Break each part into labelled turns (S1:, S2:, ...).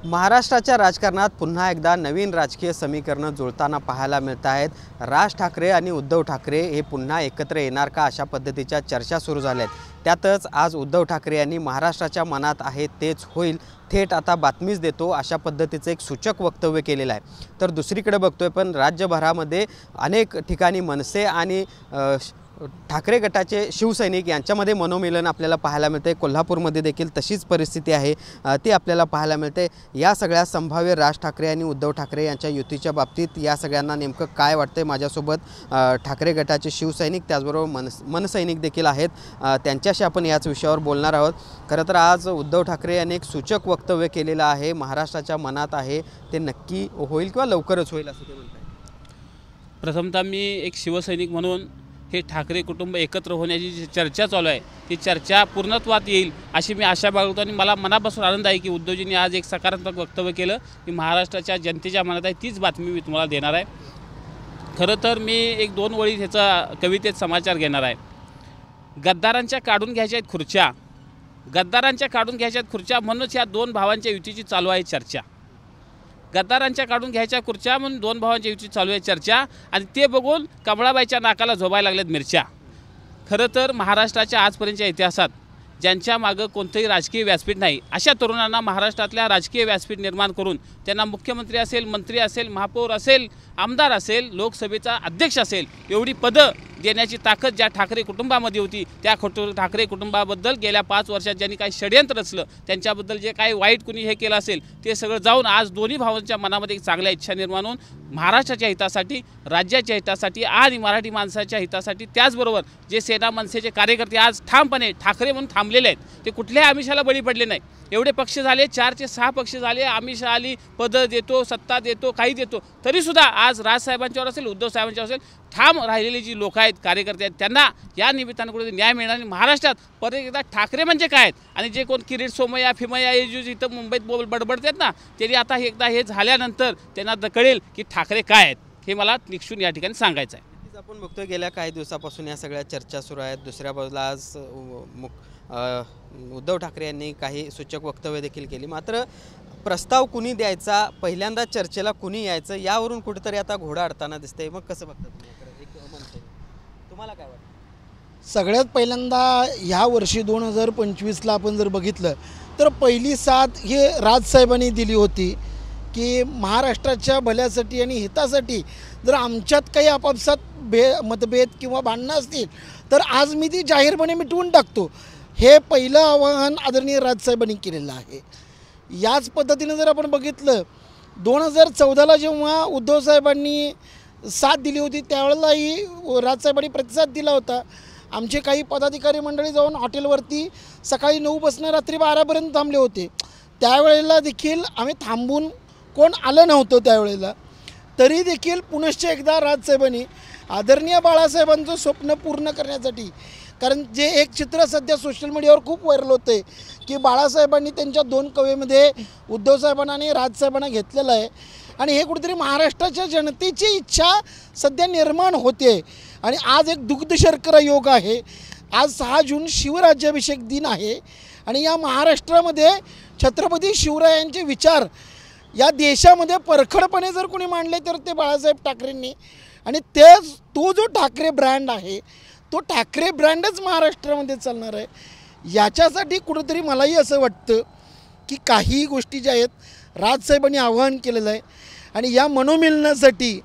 S1: महाराष्ट्राच्या राजकारणात पुन्हा एकदा नवीन राजकीय समीकरणं जुळताना पाहायला मिळत आहेत। राज ठाकरे आणि उद्धव ठाकरे हे पुन्हा एकत्र येणार का अशा पद्धतीच्या चर्चा सुरू झाल्या आहेत। त्यातच आज उद्धव ठाकरे यांनी महाराष्ट्राच्या मनात आहे तेच होईल, थेट आता बातमीच देतो अशा पद्धतीचं एक सूचक वक्तव्य केलेलं आहे। तर दुसरीकडे बघतोय पण राज्यभरामध्ये अनेक ठिकाणी मनसे आणि ठाकरे गटाचे शिवसैनिक यांच्यामध्ये मनोमिलन आपल्याला पाहायला मिळते। कोल्हापूरमध्ये देखील तशीच परिस्थिती आहे ती आपल्याला पाहायला मिळते। या सगळ्या संभाव्य राज ठाकरे आणि उद्धव ठाकरे यांच्या युतीच्या बाबतीत या सगळ्यांना नेमकं काय वाटते, माझ्यासोबत ठाकरे गटाचे शिवसैनिक त्याचबरोबर मनसैनिक देखील आहेत, त्यांच्याशी आपण याच विषयावर बोलणार आहोत। खरं तर आज उद्धव ठाकरे यांनी एक सूचक वक्तव्य केलेलं आहे, महाराष्ट्राच्या मनात आहे ते नक्की होईल किंवा लवकरच होईल असं ते म्हणतात।
S2: प्रथमतः मी एक शिवसैनिक म्हणून हे ठाकरे कुटुंब एकत्र होण्याची जी चर्चा चालू आहे ती चर्चा पूर्णत्वात येईल अशी मी आशा बाळगतो आणि मला मनापासून आनंद आहे की उद्धवजींनी आज एक सकारात्मक वक्तव्य केलं की महाराष्ट्राच्या जनतेच्या मनात आहे तीच बातमी मी तुम्हाला देणार आहे। खरं तर मी एक दोन ओळी ह्याचा कवितेत समाचार घेणार आहे। गद्दारांच्या काढून घ्यायच्या आहेत खुर्च्या, गद्दारांच्या काढून घ्यायच्या आहेत खुर्च्या म्हणूनच या दोन भावांच्या युतीची चालू आहे चर्चा। गद्दारांच्या काढून घ्यायच्या खुर्च्या म्हणून दोन भावांच्या युती चालू आहे चर्चा आणि ते बघून कमळाबाईच्या नाकाला झोबायला लागल्यात मिरच्या। खरं तर महाराष्ट्राच्या आजपर्यंतच्या इतिहासात ज्यांच्या मागं कोणतंही राजकीय व्यासपीठ नाही अशा तरुणांना महाराष्ट्रातल्या राजकीय व्यासपीठ निर्माण करून त्यांना मुख्यमंत्री असेल, मंत्री असेल, महापौर असेल, आमदार असेल, लोकसभेचा अध्यक्ष असेल एवढी पदं देण्याची ताकद ज्या ठाकरे कुटुंबामध्ये होती त्या ठाकरे कुटुंबाबद्दल गेल्या 5 वर्षात ज्यांनी काही षडयंत्र रचलं त्यांच्याबद्दल जे काही वाईट कुणी हे केलं असेल ते सगळं जाऊन आज दोन्ही भावांच्या मनामध्ये एक चांगल्या इच्छा निर्माण होऊन महाराष्ट्राच्या हितासाठी, राज्याच्या हितासाठी आणि मराठी माणसाच्या हितासाठी त्याचबरोबर जे सेना मनसेचे कार्यकर्ते आज ठामपणे ठाकरे म्हणून थांबलेले आहेत ते कुठल्याही आमिषाला बळी पडले नाही। एवढे पक्ष झाले, 4 ते 6 पक्ष झाले, आमिष आली, पदं देतो, सत्ता देतो, काही देतो, तरीसुद्धा आज राजसाहेबांच्यावर असेल, उद्धव साहेबांच्यावर असेल ठाम राहिलेली जी लोक आहेत, कार्यकर्ते आहेत त्यांना या निमित्तानं कुठे न्याय मिळणार आणि महाराष्ट्रात परत एकदा ठाकरे म्हणजे काय आहेत आणि जे कोण किरीट सोमय्या फिमय्या हे जे इथं मुंबईत बडबडतात ना त्यांनी आता एकदा हे झाल्यानंतर त्यांना कळेल की ठाकरे काय आहेत हे मला निक्षून या ठिकाणी सांगायचं आहे।
S1: आपण बघतोय गेल्या काही दिवसापासून या सगळ्या चर्चा सुरू आहेत। दुसऱ्या बाजूला आज उद्धव ठाकरे यांनी काही सूचक वक्तव्य देखील केली, मात्र प्रस्ताव कुणी द्यायचा, पहिल्यांदा चर्चेला कुणी यायचं यावरून कुठेतरी आता घोडा अडताना दिसतंय। मग कसं बघता तुम्हाला काय वाटतं?
S3: सगळ्यात पहिल्यांदा ह्या वर्षी 2025ला आपण जर बघितलं तर पहिली साथ हे राजसाहेबांनी दिली होती की महाराष्ट्राच्या भल्यासाठी आणि हितासाठी जर आमच्यात काही आपापसात मतभेद किंवा भांडणं असतील तर आज मी ती जाहीरपणे मिटवून टाकतो, हे पहिलं आवाहन आदरणीय राजसाहेबांनी केलेलं आहे। याच पद्धतीनं जर आपण बघितलं 2014ला जेव्हा उद्धवसाहेबांनी साथ दिली होती त्यावेळेलाही राजसाहेबांनी प्रतिसाद दिला होता। आमचे काही पदाधिकारी मंडळी जाऊन हॉटेलवरती सकाळी 9 पासून रात्री 12पर्यंत थांबले होते, त्यावेळेला देखील आम्ही थांबून कोण आलं नव्हतं त्यावेळेला, तरी देखील पुनश्च एकदा राजसाहेबांनी आदरणीय बाळासाहेबांचं स्वप्न पूर्ण करण्यासाठी, कारण जे एक चित्र सध्या सोशल मीडियावर खूप व्हायरल होतं आहे की बाळासाहेबांनी त्यांच्या 2 कवेमध्ये उद्धवसाहेबांना आणि राजसाहेबांना घेतलेलं आहे आणि हे कुठेतरी महाराष्ट्राच्या जनतेची इच्छा सध्या निर्माण होते। आणि आज एक दुग्ध शर्करा योग आहे, आज 6 जून शिवराज्याभिषेक दिन आहे आणि या महाराष्ट्रामध्ये छत्रपती शिवरायांचे विचार या देशामध्ये परखडपणे जर कोणी मांडले तर ते बाळासाहेब ठाकरेंनी, आणि तो जो ठाकरे ब्रँड आहे तो ठाकरे ब्रँडच महाराष्ट्रामध्ये चालणार आहे। याच्यासाठी कुठंतरी मलाही असं वाटतं की काही गोष्टी ज्या आहेत राजसाहेबांनी आवाहन केलेलं आहे आणि या मनोमिलनासाठी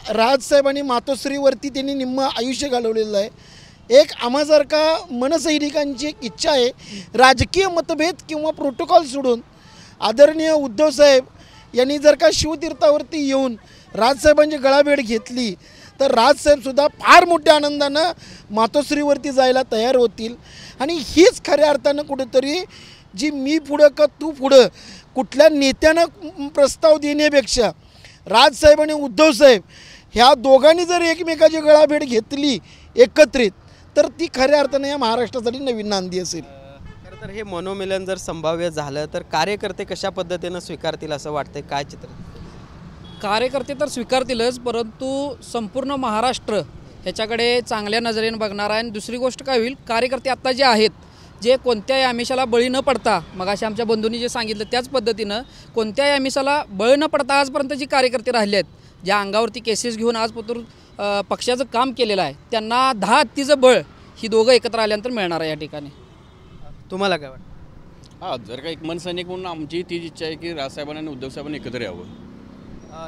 S3: राजसाहेबांनी मातोश्रीवरती त्यांनी निम्म आयुष्य घालवलेलं आहे। एक आम्हासारखा मनसैनिकांची एक इच्छा आहे, राजकीय मतभेद किंवा प्रोटोकॉल सोडून आदरणीय उद्धवसाहेब यांनी जर का शिवतीर्थावरती येऊन राजसाहेबांची गळाभेट घेतली तर राजसाहेबसुद्धा फार मोठ्या आनंदानं मातोश्रीवरती जायला तयार होतील आणि हीच खऱ्या अर्थानं कुठेतरी जी मी पुढं का तू पुढं कुठल्या नेत्यानं प्रस्ताव देण्यापेक्षा राजसाहेब आणि उद्धवसाहेब ह्या दोघांनी जर एकमेकाची गळाभेट घेतली एकत्रित तर ती खऱ्या अर्थानं या महाराष्ट्रासाठी नवीन नांदी असेल।
S1: खरं तर हे मनोमिलन जर संभाव्य झालं तर कार्यकर्ते कशा पद्धतीनं स्वीकारतील असं वाटतंय, काय चित्र?
S4: कार्यकर्ते तर स्वीकारतीलच, परंतु संपूर्ण महाराष्ट्र ह्याच्याकडे चांगल्या नजरेने बघणार आहे। आणि दुसरी गोष्ट काय होईल, कार्यकर्ते आत्ता जे आहेत जे कोणत्याही आमिषाला बळी न पडता, मग अशा आमच्या बंधूंनी जे सांगितलं त्याच पद्धतीनं कोणत्याही आमिषाला बळी न पडता आजपर्यंत जी कार्यकर्ते राहिले आहेत, ज्या अंगावरती केसेस घेऊन आजपासून पक्षाचं काम केलेलं आहे, त्यांना 10 हत्तीचं बळ ही दोघं एकत्र आल्यानंतर मिळणार आहे या ठिकाणी.
S1: तुम्हाला काय वाटतं?
S5: हां, जर का एक मनसैनिक म्हणून आमची तीच इच्छा आहे की राजसाहेबांनी आणि उद्धवसाहेबांनी एकत्र यावं.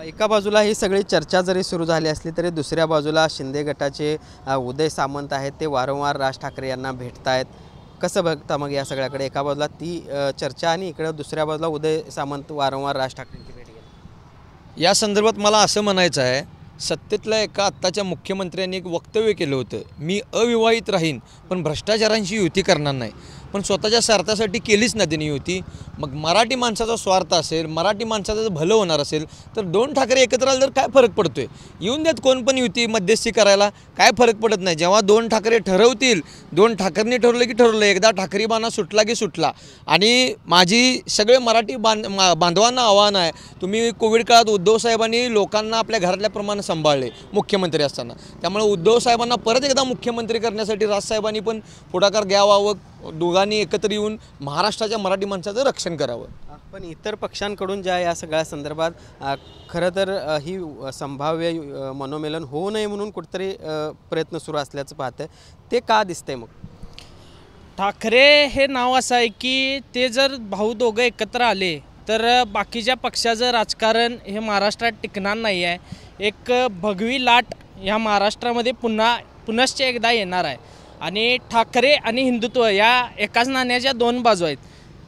S1: एका बाजूला ही सगळी चर्चा जरी सुरू झाली असली तरी दुसऱ्या बाजूला शिंदे गटाचे उदय सामंत आहेत, ते वारंवार राज ठाकरे यांना भेटत आहेत. कसं बघता मग या सगळ्याकडे? एका बाजूला ती चर्चा आणि इकडं दुसऱ्या बाजूला उदय सामंत वारंवार राज ठाकरेंची भेट घेतात.
S6: या संदर्भात मला असं म्हणायचं आहे, सत्तेतल्या एका आत्ताच्या मुख्यमंत्र्यांनी एक वक्तव्य केलं होतं, मी अविवाहित राहीन पण भ्रष्टाचारांशी युती करणार नाही. पण स्वतःच्या स्वार्थासाठी केलीच ना त्यांनी युती. मग मराठी माणसाचा स्वार्थ असेल, मराठी माणसाचं जर भलं होणार असेल तर 2 ठाकरे एकत्र आले तर काय फरक पडतोय? येऊन देत कोण पण युती मध्यस्थी करायला, काय फरक पडत नाही. जेव्हा 2 ठाकरे ठरवतील, 2 ठाकरेंनी ठरवलं की ठरवलं, एकदा ठाकरी बाणा सुटला की सुटला. आणि माझी सगळे मराठी बांधवांना आव्हान आहे, तुम्ही कोविड काळात उद्धवसाहेबांनी लोकांना आपल्या घरातल्याप्रमाणे सांभाळले मुख्यमंत्री असताना, त्यामुळे उद्धवसाहेबांना परत एकदा मुख्यमंत्री करण्यासाठी राजसाहेबांनी पण पुढाकार घ्यावा व दोघांनी एकत्र येऊन महाराष्ट्राच्या मराठी माणसाचं रक्षण करावं.
S1: पण इतर पक्षांकडून ज्या या सगळ्या संदर्भात खरं तर ही संभाव्य मनोमेलन होऊ नये म्हणून कुठेतरी प्रयत्न सुरू असल्याचं पाहतं, ते का दिसतंय? मग
S7: ठाकरे हे नाव असं आहे की ते जर भाऊ दोघं एकत्र आले तर बाकीच्या पक्षाचं राजकारण हे महाराष्ट्रात टिकणार नाही आहे. एक भगवी लाट ह्या महाराष्ट्रामध्ये पुनश्च एकदा येणार आहे. आणि ठाकरे आणि हिंदुत्व या एकाच नाण्याच्या 2 बाजू आहेत.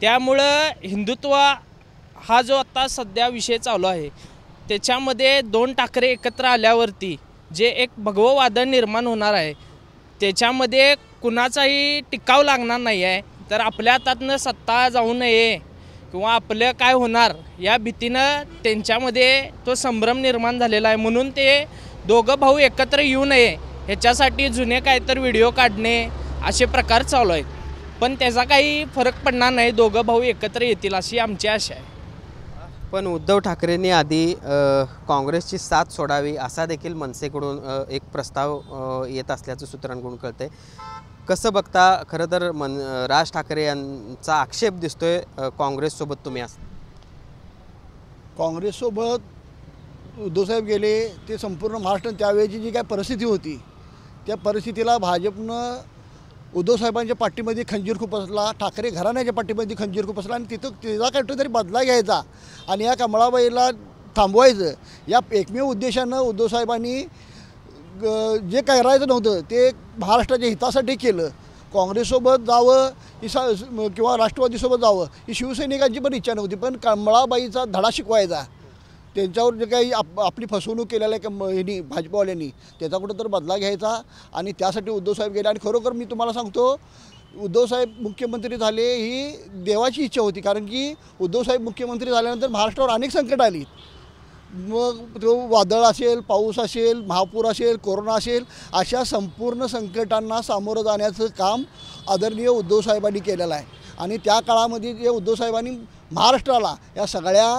S7: त्यामुळं हिंदुत्व हा जो आता सध्या विषय चालू आहे त्याच्यामध्ये 2 ठाकरे एकत्र आल्यावरती जे एक भगवं वादळ निर्माण होणार आहे, त्याच्यामध्ये कुणाचाही टिकाव लागणार नाही आहे. तर आपल्या हातातनं सत्ता जाऊ नये किंवा आपलं काय होणार या भीतीनं त्यांच्यामध्ये तो संभ्रम निर्माण झालेला आहे. म्हणून ते दोघं भाऊ एकत्र येऊ नये ह्याच्यासाठी जुने काय तर व्हिडिओ काढणे असे प्रकार चालू आहेत. पण त्याचा काही फरक पडणार नाही, दोघं भाऊ एकत्र येतील अशी आमची आशा आहे.
S1: पण उद्धव ठाकरेंनी आधी काँग्रेसची साथ सोडावी असा देखील मनसेकडून एक प्रस्ताव येत असल्याचं सूत्रांकडून कळतंय. कसं बघता? खरं तर राज ठाकरे यांचा आक्षेप दिसतोय काँग्रेससोबत तुम्ही असता.
S8: काँग्रेससोबत उद्धवसाहेब गेले ते संपूर्ण महाराष्ट्र त्यावेळेची जी काय परिस्थिती होती त्या परिस्थितीला भाजपनं उद्धवसाहेबांच्या पाठीमध्ये खंजीर खुपसला, ठाकरे घराण्याच्या पाठीमध्ये खंजीर खुपसला आणि तिथं तिचा काहीतरी बदला घ्यायचा आणि या कमळाबाईला थांबवायचं या एकमेव उद्देशानं उद्धवसाहेबांनी जे करायचं नव्हतं ते महाराष्ट्राच्या हितासाठी केलं. काँग्रेससोबत जावं किंवा राष्ट्रवादीसोबत जावं ही शिवसैनिकांची पण इच्छा नव्हती, पण कमळाबाईचा धडा शिकवायचा. त्यांच्यावर जे काही आपली फसवणूक केलेल्या ह्यांनी भाजपवाल्यांनी त्याचा कुठं तर बदला घ्यायचा आणि त्यासाठी उद्धवसाहेब गेले. आणि खरोखर मी तुम्हाला सांगतो, उद्धवसाहेब मुख्यमंत्री झाले ही देवाची इच्छा होती, कारण की उद्धवसाहेब मुख्यमंत्री झाल्यानंतर महाराष्ट्रावर अनेक संकट आली. मग तो वादळ असेल, पाऊस असेल, महापूर असेल, कोरोना असेल, अशा संपूर्ण संकटांना सामोरं जाण्याचं काम आदरणीय उद्धवसाहेबांनी केलेलं आहे. आणि त्या काळामध्ये जे उद्धवसाहेबांनी महाराष्ट्राला या सगळ्या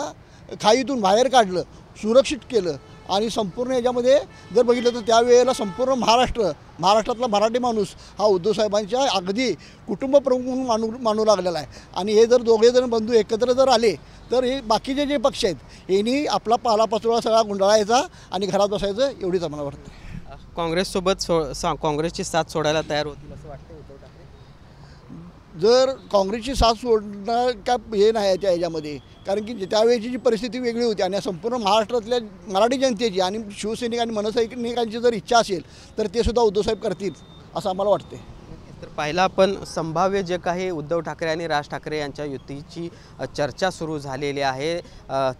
S8: खाईतून बाहेर काढलं, सुरक्षित केलं आणि संपूर्ण याच्यामध्ये जर बघितलं तर त्यावेळेला संपूर्ण महाराष्ट्रातला मराठी माणूस हा उद्धवसाहेबांच्या अगदी कुटुंब प्रमुख म्हणून मानू लागलेला आहे. आणि हे जर दोघेजण बंधू एकत्र जर आले तर हे बाकीचे जे पक्ष आहेत यांनी आपला पालापाचोळा सगळा गुंडाळायचा आणि घरात बसायचं एवढीच आम्हाला वाटतं.
S1: काँग्रेससोबत काँग्रेसची साथ सोडायला तयार होतील असं वाटतं उद्धव ठाकरे?
S8: जर काँग्रेसची साथ सोडणं का हे नाही आहे त्या ह्याच्यामध्ये, कारण की त्यावेळेची जी परिस्थिती वेगळी होती आणि संपूर्ण महाराष्ट्रातल्या मराठी जनतेची आणि शिवसैनिक आणि मनसैनिकांची जर इच्छा असेल तर ते सुद्धा उद्धवसाहेब करतील असं आम्हाला वाटते.
S1: तर पाहिला आपण संभाव्य जे काही उद्धव ठाकरे आणि राज ठाकरे यांच्या युतीची चर्चा सुरू झालेली आहे,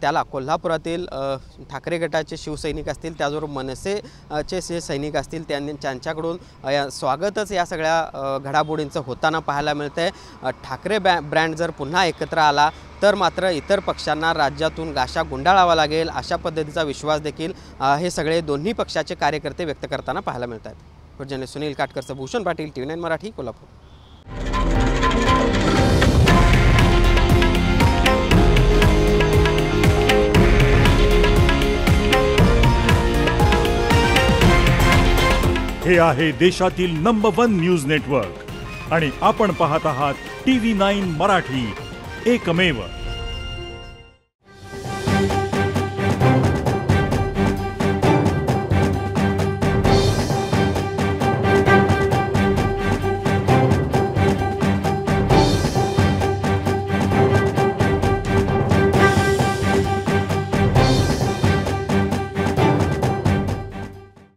S1: त्याला कोल्हापुरातील ठाकरे गटाचे शिवसैनिक असतील, त्याचबरोबर मनसेचे जे सैनिक असतील त्यांच्याकडून स्वागतच या सगळ्या घडामोडींचं होताना पाहायला मिळतं आहे. ठाकरे ब्रँड जर पुन्हा एकत्र आला तर मात्र इतर पक्षांना राज्यातून गाशा गुंडाळावा लागेल अशा पद्धतीचा विश्वास देखील हे सगळे दोन्ही पक्षाचे कार्यकर्ते व्यक्त करताना पाहायला मिळत आहेत. जर्नलिस्ट सुनील काटकरचं भूषण पाटील, TV9 मराठी, कोल्हापूर.
S9: हे आहे देशातील नंबर 1 न्यूज नेटवर्क आणि आपण पाहत आहात TV9 मराठी, एकमेव.